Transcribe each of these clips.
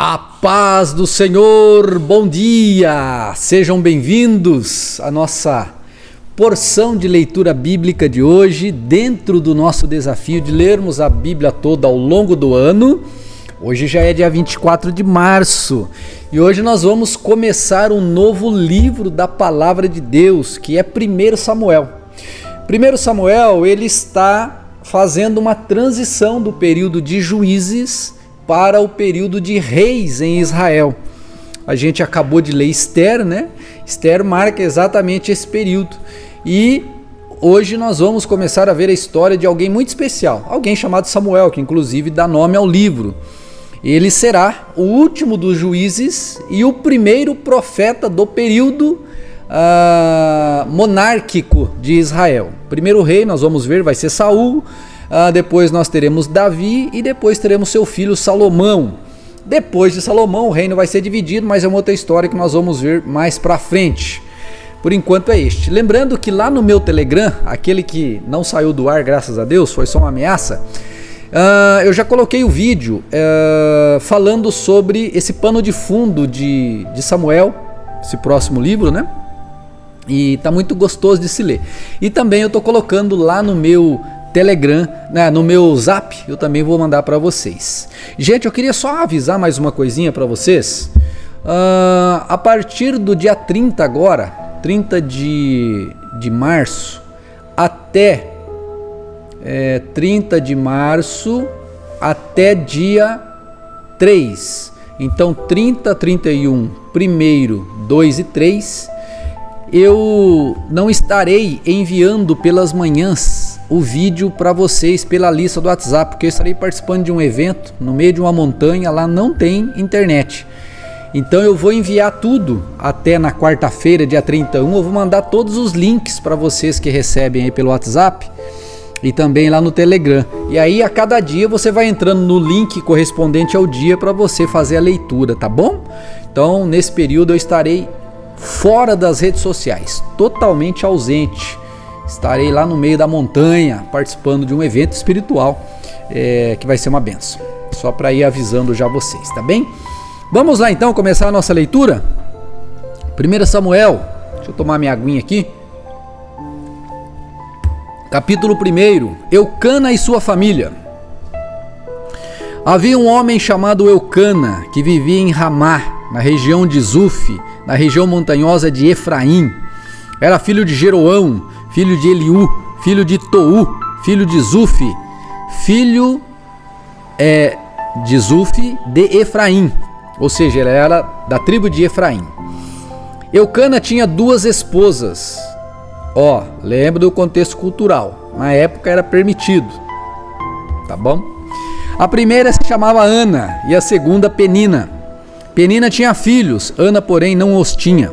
A paz do Senhor, bom dia! Sejam bem-vindos à nossa porção de leitura bíblica de hoje, dentro do nosso desafio de lermos a Bíblia toda ao longo do ano. Hoje já é dia 24 de março e hoje nós vamos começar um novo livro da Palavra de Deus, que é 1 Samuel. 1 Samuel, ele está fazendo uma transição do período de juízes para o período de reis em Israel. A gente acabou de ler Esther, né? Esther marca exatamente esse período. E hoje nós vamos começar a ver a história de alguém muito especial, alguém chamado Samuel, que inclusive dá nome ao livro. Ele será o último dos juízes e o primeiro profeta do período monárquico de Israel. Primeiro rei, nós vamos ver, vai ser Saul. Depois nós teremos Davi e depois teremos seu filho Salomão. Depois de Salomão o reino vai ser dividido, mas é uma outra história que nós vamos ver mais pra frente. Por enquanto é este. Lembrando que lá no meu Telegram, aquele que não saiu do ar, graças a Deus, foi só uma ameaça, eu já coloquei o vídeo falando sobre esse pano de fundo de Samuel, esse próximo livro, né? E tá muito gostoso de se ler. E também eu tô colocando lá no meu Telegram, né, no meu Zap, eu também vou mandar para vocês. Gente, eu queria só avisar mais uma coisinha para vocês. A partir do dia 30 agora, 30 de março, até 30 de março, até dia 3. Então 30, 31, 1º, 2 e 3, eu não estarei enviando pelas manhãs o vídeo para vocês pela lista do WhatsApp, porque eu estarei participando de um evento no meio de uma montanha, lá não tem internet. Então eu vou enviar tudo até na quarta-feira, dia 31, eu vou mandar todos os links para vocês que recebem aí pelo WhatsApp e também lá no Telegram. E aí a cada dia você vai entrando no link correspondente ao dia para você fazer a leitura, tá bom? Então nesse período eu estarei fora das redes sociais, totalmente ausente. Estarei lá no meio da montanha, participando de um evento espiritual, que vai ser uma benção. Só para ir avisando já vocês, tá bem? Vamos lá então começar a nossa leitura? 1 Samuel, deixa eu tomar minha aguinha aqui. Capítulo 1, Eucana e sua família. Havia um homem chamado Eucana, que vivia em Ramá, na região de Zuf, na região montanhosa de Efraim. Era filho de Jeroão, filho de Eliú, filho de Tou, filho de Zuf, filho de Zuf de Efraim, ou seja, ele era da tribo de Efraim. Eucana tinha 2 esposas. Lembra do contexto cultural, na época era permitido, tá bom? A primeira se chamava Ana e a segunda Penina. Penina tinha filhos, Ana porém não os tinha.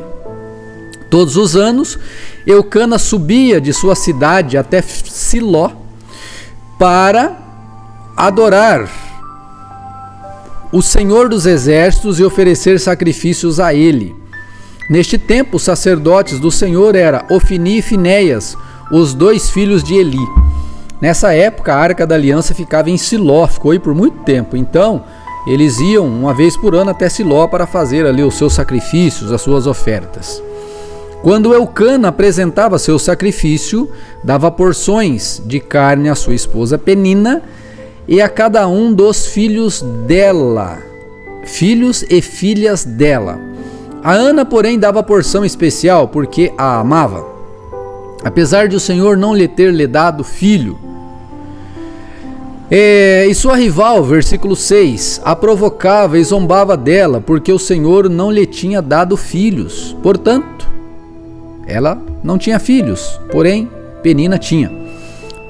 Todos os anos, Eucana subia de sua cidade até Siló para adorar o Senhor dos Exércitos e oferecer sacrifícios a ele. Neste tempo, os sacerdotes do Senhor eram Ofni e Finéias, os 2 filhos de Eli. Nessa época, a Arca da Aliança ficava em Siló, ficou aí por muito tempo. Então, eles iam uma vez por ano até Siló para fazer ali os seus sacrifícios, as suas ofertas. Quando Eucana apresentava seu sacrifício, dava porções de carne à sua esposa Penina e a cada um dos filhos dela, filhos e filhas dela. A Ana, porém, dava porção especial porque a amava, apesar de o Senhor não lhe ter dado filho. E sua rival, versículo 6, a provocava e zombava dela porque o Senhor não lhe tinha dado filhos. Portanto, ela não tinha filhos, porém Penina tinha.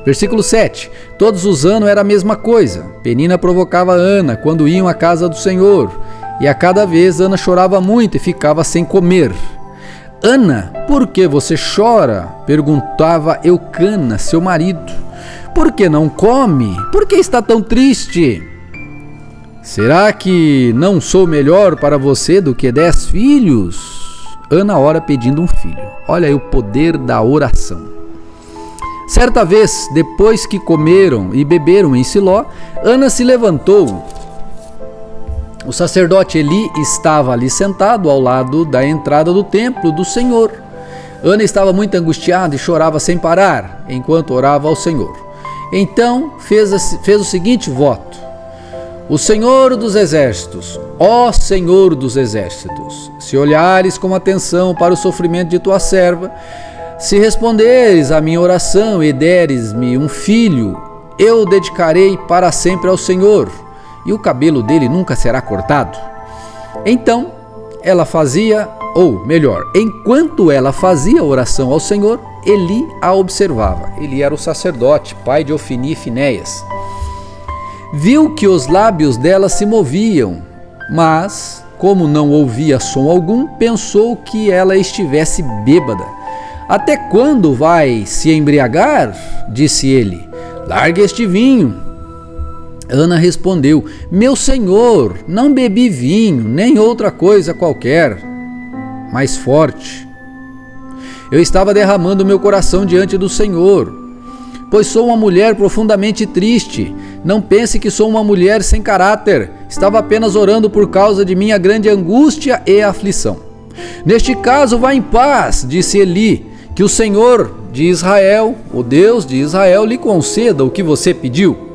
Versículo 7. Todos os anos era a mesma coisa. Penina provocava Ana quando iam à casa do Senhor, e a cada vez Ana chorava muito e ficava sem comer. Ana, por que você chora? Perguntava Eucana, seu marido. Por que não come? Por que está tão triste? Será que não sou melhor para você do que 10 filhos? Ana ora pedindo um filho. Olha aí o poder da oração. Certa vez, depois que comeram e beberam em Siló, Ana se levantou O sacerdote Eli estava ali sentado ao lado da entrada do templo do Senhor. Ana estava muito angustiada e chorava sem parar, enquanto orava ao Senhor. Então fez o seguinte voto: O Senhor dos Exércitos, ó Senhor dos Exércitos, se olhares com atenção para o sofrimento de tua serva, se responderes à minha oração e deres-me um filho, eu o dedicarei para sempre ao Senhor, e o cabelo dele nunca será cortado. Então ela fazia, ou melhor, enquanto ela fazia oração ao Senhor, Eli a observava. Eli era o sacerdote, pai de Ofni e Finéias. Viu que os lábios dela se moviam, mas, como não ouvia som algum, pensou que ela estivesse bêbada. Até quando vai se embriagar? Disse ele. Largue este vinho. Ana respondeu: Meu senhor, não bebi vinho, nem outra coisa qualquer, mais forte. Eu estava derramando meu coração diante do Senhor, pois sou uma mulher profundamente triste. Não pense que sou uma mulher sem caráter. Estava apenas orando por causa de minha grande angústia e aflição. Neste caso, vá em paz, disse Eli, que o Senhor de Israel, o Deus de Israel, lhe conceda o que você pediu.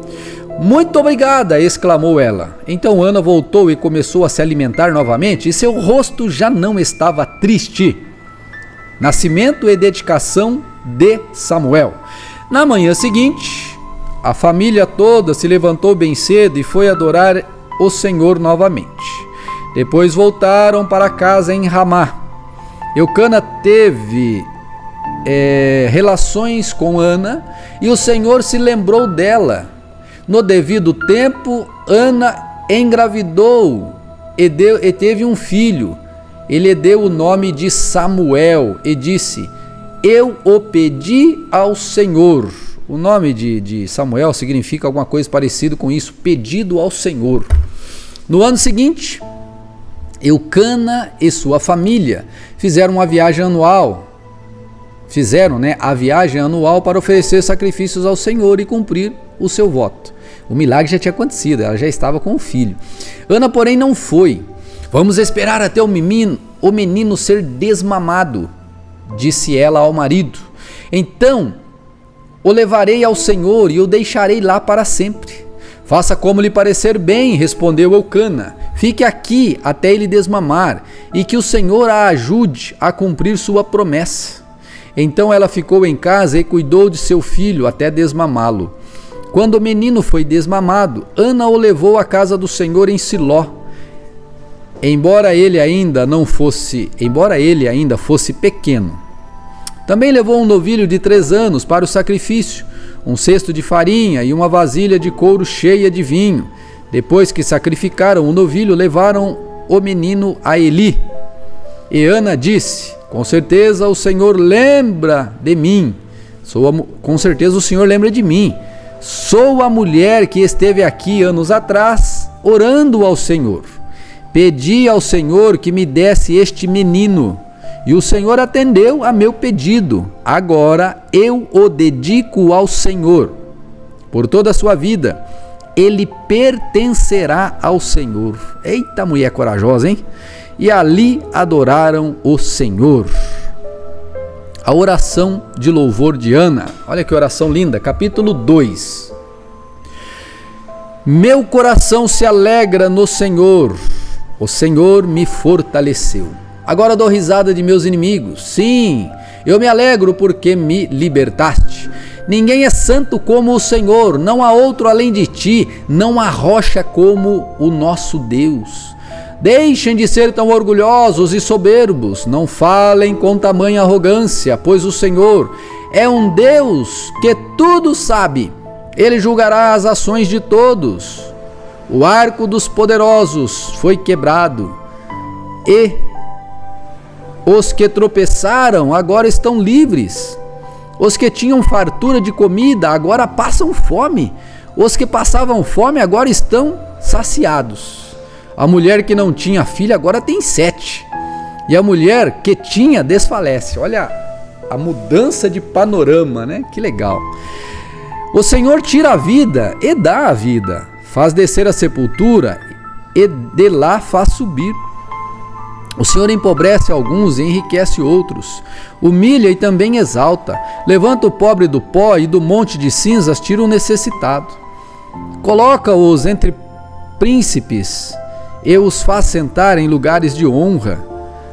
Muito obrigada, exclamou ela. Então Ana voltou e começou a se alimentar novamente, e seu rosto já não estava triste. Nascimento e dedicação de Samuel. Na manhã seguinte, a família toda se levantou bem cedo e foi adorar o Senhor novamente. Depois voltaram para casa em Ramá. Eucana teve relações com Ana e o Senhor se lembrou dela. No devido tempo, Ana engravidou e teve um filho. Ele deu o nome de Samuel e disse: Eu o pedi ao Senhor. O nome de Samuel significa alguma coisa parecida com isso, pedido ao Senhor. No ano seguinte, Eucana e sua família fizeram uma viagem anual. A viagem anual para oferecer sacrifícios ao Senhor e cumprir o seu voto. O milagre já tinha acontecido, ela já estava com o filho. Ana, porém, não foi. Vamos esperar até o menino ser desmamado, disse ela ao marido. Então o levarei ao Senhor e o deixarei lá para sempre. Faça como lhe parecer bem, respondeu Eucana. Fique aqui até ele desmamar e que o Senhor a ajude a cumprir sua promessa. Então ela ficou em casa e cuidou de seu filho até desmamá-lo. Quando o menino foi desmamado, Ana o levou à casa do Senhor em Siló. Embora ele ainda fosse pequeno. Também levou um novilho de 3 anos para o sacrifício, um cesto de farinha e uma vasilha de couro cheia de vinho. Depois que sacrificaram o novilho, levaram o menino a Eli. E Ana disse: Com certeza o Senhor lembra de mim. Com certeza o Senhor lembra de mim. Sou a mulher que esteve aqui anos atrás, orando ao Senhor. Pedi ao Senhor que me desse este menino, e o Senhor atendeu a meu pedido. Agora eu o dedico ao Senhor. Por toda a sua vida, ele pertencerá ao Senhor. Eita, mulher corajosa, hein? E ali adoraram o Senhor. A oração de louvor de Ana. Olha que oração linda, capítulo 2. Meu coração se alegra no Senhor, o Senhor me fortaleceu. Agora dou risada de meus inimigos. Sim, eu me alegro porque me libertaste. Ninguém é santo como o Senhor, não há outro além de ti, não há rocha como o nosso Deus. Deixem de ser tão orgulhosos e soberbos, não falem com tamanha arrogância, pois o Senhor é um Deus que tudo sabe. Ele julgará as ações de todos. O arco dos poderosos foi quebrado, e os que tropeçaram agora estão livres. Os que tinham fartura de comida agora passam fome. Os que passavam fome agora estão saciados. A mulher que não tinha filho agora tem 7. E a mulher que tinha desfalece. Olha a mudança de panorama, né? Que legal. O Senhor tira a vida e dá a vida. Faz descer a sepultura e de lá faz subir. O Senhor empobrece alguns e enriquece outros, humilha e também exalta, levanta o pobre do pó e do monte de cinzas tira o necessitado. Coloca-os entre príncipes e os faz sentar em lugares de honra.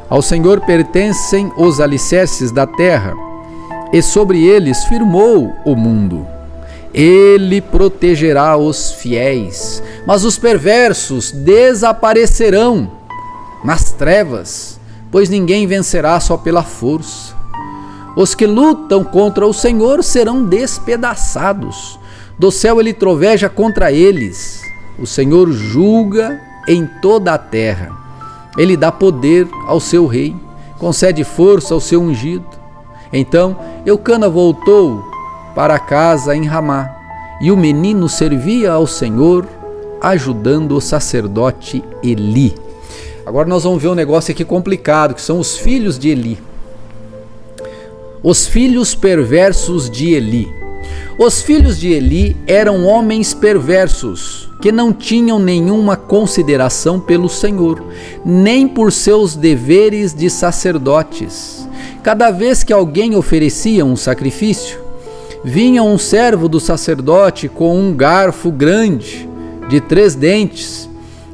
Ao Senhor pertencem os alicerces da terra, e sobre eles firmou o mundo. Ele protegerá os fiéis, mas os perversos desaparecerão nas trevas, pois ninguém vencerá só pela força. Os que lutam contra o Senhor serão despedaçados. Do céu ele troveja contra eles. O Senhor julga em toda a terra. Ele dá poder ao seu rei, concede força ao seu ungido. Então Eucana voltou para casa em Ramá, e o menino servia ao Senhor, ajudando o sacerdote Eli. Agora nós vamos ver um negócio aqui complicado, que são os filhos de Eli. Os filhos perversos de Eli. Os filhos de Eli eram homens perversos, que não tinham nenhuma consideração pelo Senhor, nem por seus deveres de sacerdotes. Cada vez que alguém oferecia um sacrifício, vinha um servo do sacerdote com um garfo grande, de 3 dentes,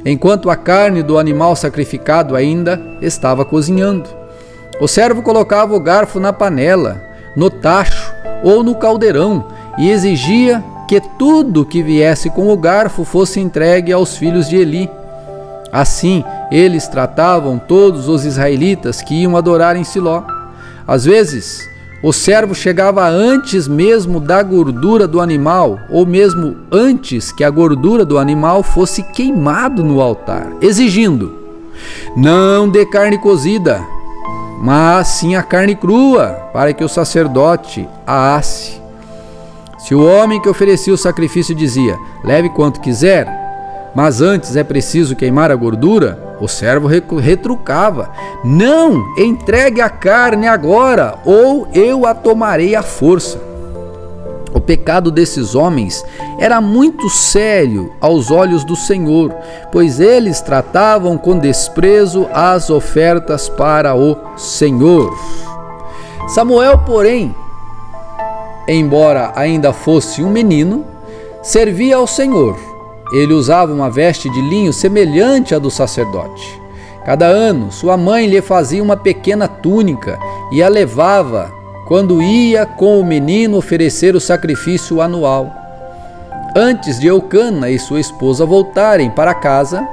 enquanto a carne do animal sacrificado ainda estava cozinhando. O servo colocava o garfo na panela, no tacho ou no caldeirão e exigia que tudo que viesse com o garfo fosse entregue aos filhos de Eli. Assim, eles tratavam todos os israelitas que iam adorar em Siló. Às vezes, o servo chegava antes mesmo da gordura do animal, ou mesmo antes que a gordura do animal fosse queimado no altar, exigindo: não dê carne cozida, mas sim a carne crua, para que o sacerdote a asse. Se o homem que oferecia o sacrifício dizia: leve quanto quiser, mas antes é preciso queimar a gordura, o servo retrucava: não, entregue a carne agora, ou eu a tomarei à força. O pecado desses homens era muito sério aos olhos do Senhor, pois eles tratavam com desprezo as ofertas para o Senhor. Samuel, porém, embora ainda fosse um menino, servia ao Senhor. Ele usava uma veste de linho semelhante à do sacerdote. Cada ano, sua mãe lhe fazia uma pequena túnica e a levava quando ia com o menino oferecer o sacrifício anual. Antes de Eucana e sua esposa voltarem para casa,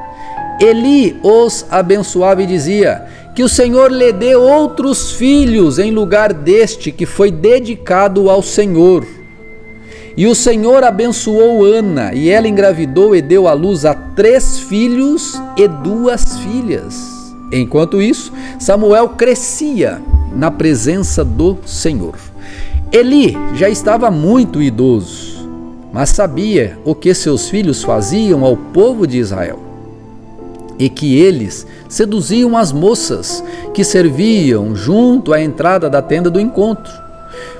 Eli os abençoava e dizia: que o Senhor lhe dê outros filhos em lugar deste que foi dedicado ao Senhor. E o Senhor abençoou Ana, e ela engravidou e deu à luz a 3 filhos e 2 filhas. Enquanto isso, Samuel crescia na presença do Senhor. Eli já estava muito idoso, mas sabia o que seus filhos faziam ao povo de Israel, e que eles seduziam as moças que serviam junto à entrada da tenda do encontro.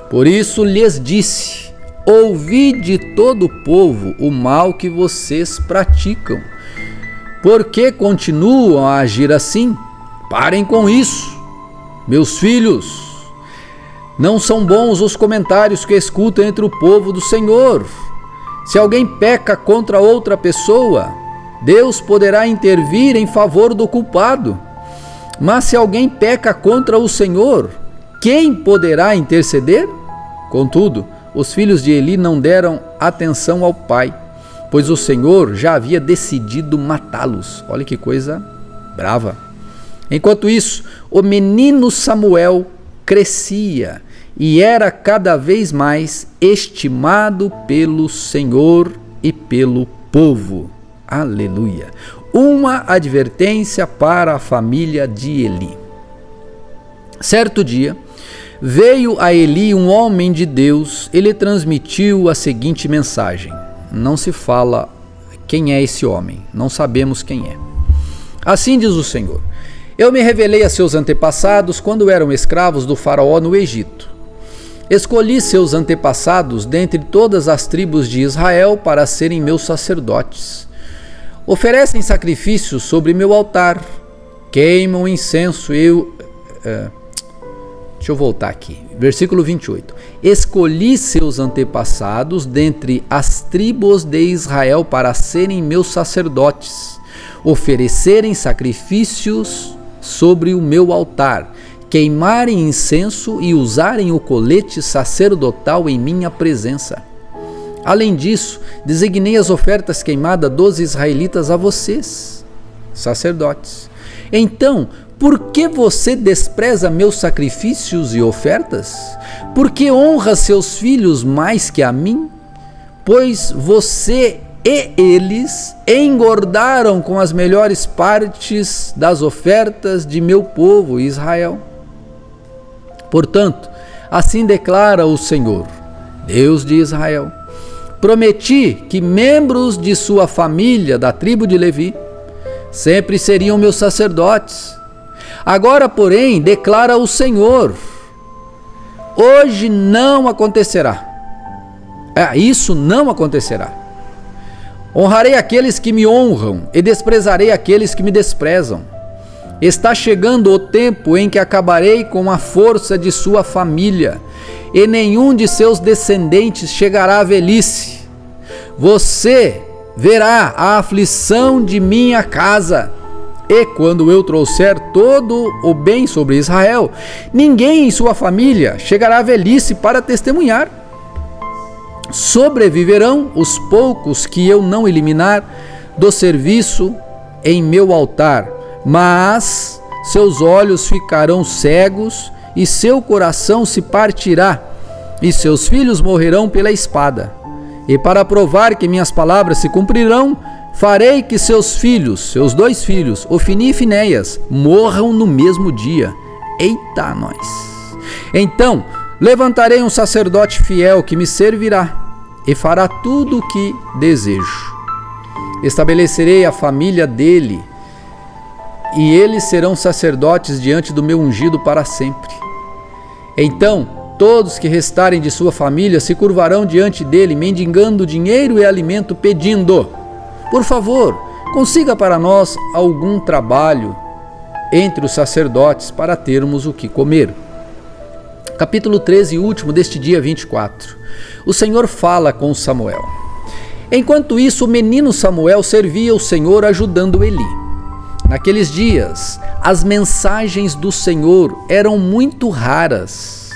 Por isso lhes disse: ouvi de todo o povo o mal que vocês praticam. Por que continuam a agir assim? Parem com isso. Meus filhos, não são bons os comentários que escutam entre o povo do Senhor. Se alguém peca contra outra pessoa, Deus poderá intervir em favor do culpado. Mas se alguém peca contra o Senhor, quem poderá interceder? Contudo, os filhos de Eli não deram atenção ao pai, pois o Senhor já havia decidido matá-los. Olha que coisa brava. Enquanto isso, o menino Samuel crescia e era cada vez mais estimado pelo Senhor e pelo povo. Aleluia! Uma advertência para a família de Eli. Certo dia, veio a Eli um homem de Deus. Ele transmitiu a seguinte mensagem. Não se fala quem é esse homem, não sabemos quem é. Assim diz o Senhor: eu me revelei a seus antepassados quando eram escravos do faraó no Egito. Escolhi seus antepassados dentre todas as tribos de Israel para serem meus sacerdotes. Oferecem sacrifícios sobre meu altar, queimam incenso, deixa eu voltar aqui, versículo 28. Escolhi seus antepassados dentre as tribos de Israel para serem meus sacerdotes, oferecerem sacrifícios sobre o meu altar, queimarem incenso e usarem o colete sacerdotal em minha presença. Além disso, designei as ofertas queimadas dos israelitas a vocês, sacerdotes. Então, por que você despreza meus sacrifícios e ofertas? Por que honra seus filhos mais que a mim? Pois você e eles engordaram com as melhores partes das ofertas de meu povo Israel. Portanto, assim declara o Senhor, Deus de Israel: prometi que membros de sua família da tribo de Levi sempre seriam meus sacerdotes. Agora, porém, declara o Senhor, hoje não acontecerá. Isso não acontecerá. Honrarei aqueles que me honram e desprezarei aqueles que me desprezam. Está chegando o tempo em que acabarei com a força de sua família, e nenhum de seus descendentes chegará à velhice. Você verá a aflição de minha casa, e quando eu trouxer todo o bem sobre Israel, ninguém em sua família chegará à velhice para testemunhar. Sobreviverão os poucos que eu não eliminar do serviço em meu altar, mas seus olhos ficarão cegos e seu coração se partirá, e seus filhos morrerão pela espada. E para provar que minhas palavras se cumprirão, farei que seus filhos, seus 2 filhos, Ofni e Finéias, morram no mesmo dia. Eita, nós! Então levantarei um sacerdote fiel que me servirá e fará tudo o que desejo. Estabelecerei a família dele, e eles serão sacerdotes diante do meu ungido para sempre. Então todos que restarem de sua família se curvarão diante dele, mendigando dinheiro e alimento, pedindo: por favor, consiga para nós algum trabalho entre os sacerdotes para termos o que comer. Capítulo 13 e último deste dia 24. O Senhor fala com Samuel. Enquanto isso, o menino Samuel servia o Senhor ajudando Eli. Naqueles dias, as mensagens do Senhor eram muito raras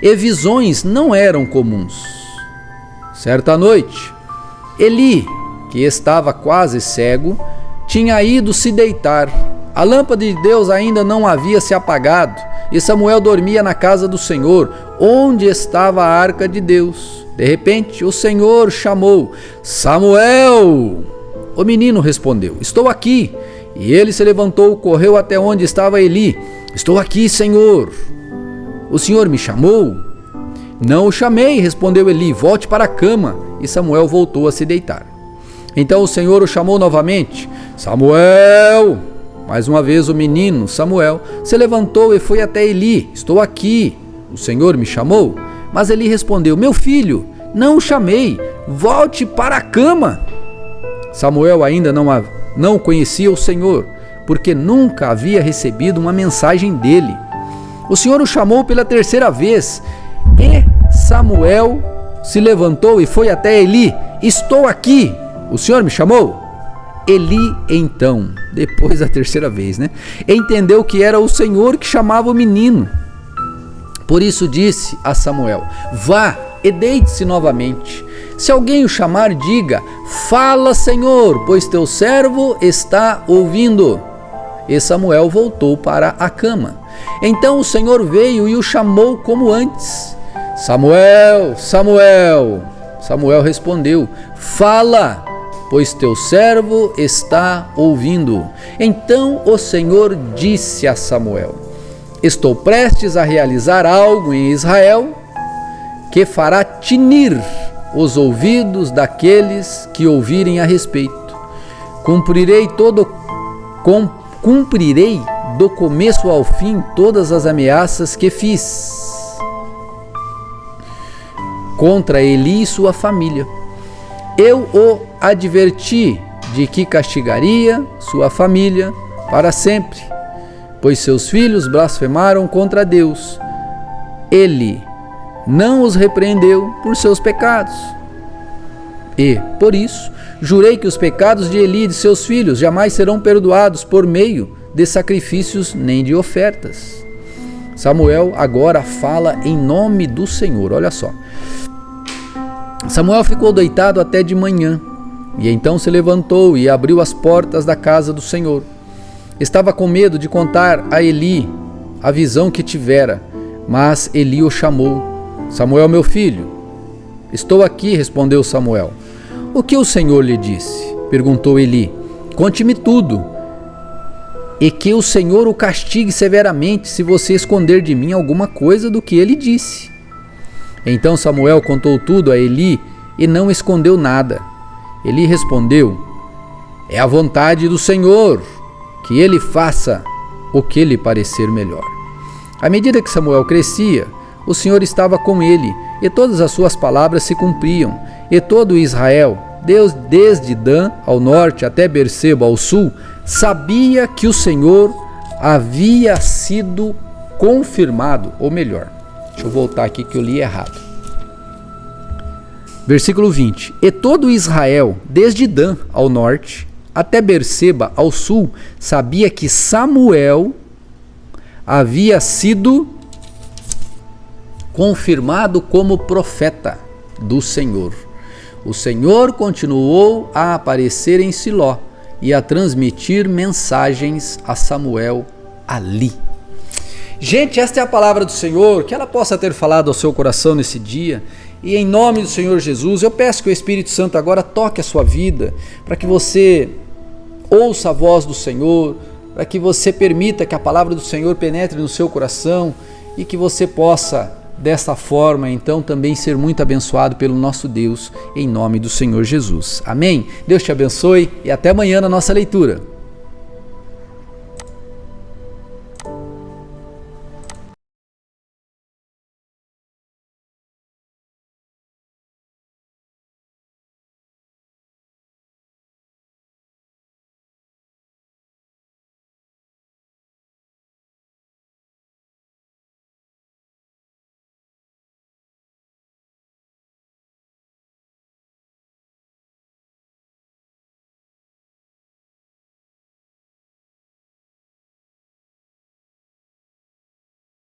e visões não eram comuns. Certa noite, Eli, que estava quase cego, tinha ido se deitar. A lâmpada de Deus ainda não havia se apagado e Samuel dormia na casa do Senhor, onde estava a arca de Deus. De repente, o Senhor chamou: Samuel! O menino respondeu: estou aqui. E ele se levantou, correu até onde estava Eli. Estou aqui, Senhor. O Senhor me chamou? Não o chamei, respondeu Eli. Volte para a cama. E Samuel voltou a se deitar. Então o Senhor o chamou novamente: Samuel! Mais uma vez o menino, Samuel, se levantou e foi até Eli. Estou aqui. O Senhor me chamou? Mas Eli respondeu: meu filho, não o chamei. Volte para a cama. Samuel ainda não conhecia o Senhor, porque nunca havia recebido uma mensagem dele. O Senhor o chamou pela terceira vez, e Samuel se levantou e foi até Eli. Estou aqui. O Senhor me chamou? Eli, então, depois da terceira vez, entendeu que era o Senhor que chamava o menino. Por isso disse a Samuel: vá e deite-se novamente. Se alguém o chamar, diga: fala, Senhor, pois teu servo está ouvindo. E Samuel voltou para a cama. Então o Senhor veio e o chamou como antes: Samuel, Samuel. Samuel respondeu: fala, pois teu servo está ouvindo. Então o Senhor disse a Samuel: estou prestes a realizar algo em Israel que fará tinir os ouvidos daqueles que ouvirem a respeito. Cumprirei do começo ao fim todas as ameaças que fiz contra Eli e sua família. Eu o adverti de que castigaria sua família para sempre, pois seus filhos blasfemaram contra Deus. Ele não os repreendeu por seus pecados. E, por isso, jurei que os pecados de Eli e de seus filhos jamais serão perdoados por meio de sacrifícios nem de ofertas. Samuel agora fala em nome do Senhor, olha só. Samuel ficou deitado até de manhã, e então se levantou e abriu as portas da casa do Senhor. Estava com medo de contar a Eli a visão que tivera, mas Eli o chamou. Samuel, meu filho. Estou aqui, respondeu Samuel. O que o Senhor lhe disse? Perguntou Eli. Conte-me tudo, e que o Senhor o castigue severamente se você esconder de mim alguma coisa do que ele disse. Então Samuel contou tudo a Eli e não escondeu nada. Eli respondeu: é a vontade do Senhor que ele faça o que lhe parecer melhor. À medida que Samuel crescia, o Senhor estava com ele, e todas as suas palavras se cumpriam, e todo Israel, desde Dan ao norte até Berseba ao sul, sabia que o Senhor havia sido confirmado, ou melhor, deixa eu voltar aqui que eu li errado. Versículo 20. E todo Israel, desde Dan ao norte até Berseba ao sul, sabia que Samuel havia sido confirmado como profeta do Senhor. O Senhor continuou a aparecer em Siló e a transmitir mensagens a Samuel ali. Gente, esta é a palavra do Senhor, que ela possa ter falado ao seu coração nesse dia. E em nome do Senhor Jesus, eu peço que o Espírito Santo agora toque a sua vida, para que você ouça a voz do Senhor, para que você permita que a palavra do Senhor penetre no seu coração e que você possa, desta forma, então, também ser muito abençoado pelo nosso Deus, em nome do Senhor Jesus. Amém? Deus te abençoe e até amanhã na nossa leitura.